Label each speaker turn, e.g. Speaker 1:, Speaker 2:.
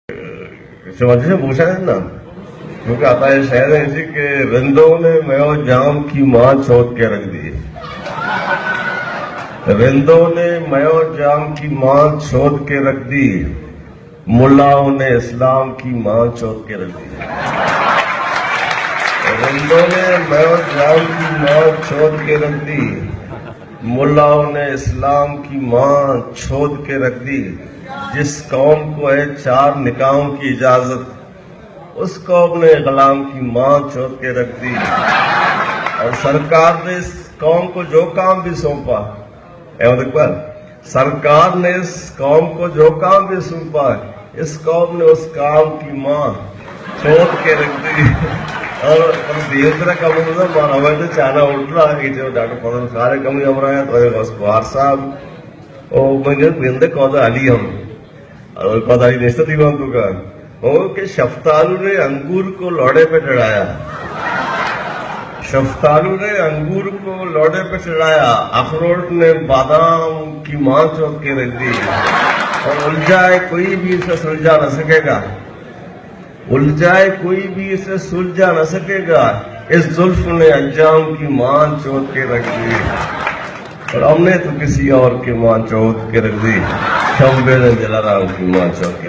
Speaker 1: समझ से पूछा है ना, क्योंकि आता है शहर है इसी के रिंदों ने मयो जाम की मां छोड़ के रख दी। रिंदों ने मयो जाम की मां छोड़ के रख दी, मुल्लाओं ने इस्लाम की मां छोड़ के रख दी। रिंदों ने मयो जाम की मां छोड़ के रख दी, मुल्लाओं ने इस्लाम की मां छोड़ के रख दी। जिस कौम को है 4 निकाहों की इजाजत, उस कौम ने गुलाम की मां छोड़ के रख दी। और सरकार ने इस कौम को जो काम भी सौंपा, अहमद इकबाल, सरकार ने इस कौम को जो काम भी सौंपा, इस कौम ने उस काम की मां छोड़ के रख दी। और देवतरा कम हमें चाना उठला पदल सारे कम हमारा तो वार साहब मुझे कौदा अली हम कौदा अली नेस्ता थी हम का कि शफ्तालू ने अंगूर को लौड़े पे चढ़ाया, शफ्तालू ने अंगूर को लौड़े पे चढ़ाया, अखरोट ने बादाम की मां चौक के रख दी। और उलझाए कोई भी इसे सुलझा न सकेगा, उलझाए कोई भी इसे सुलझा न सकेगा, इस जुल्फ ने अंजाम की मां चौथ के रख दी। और हमने तो किसी और की मां चौथ के रख दी, शंबे ने जलाराम की मां चौथ के।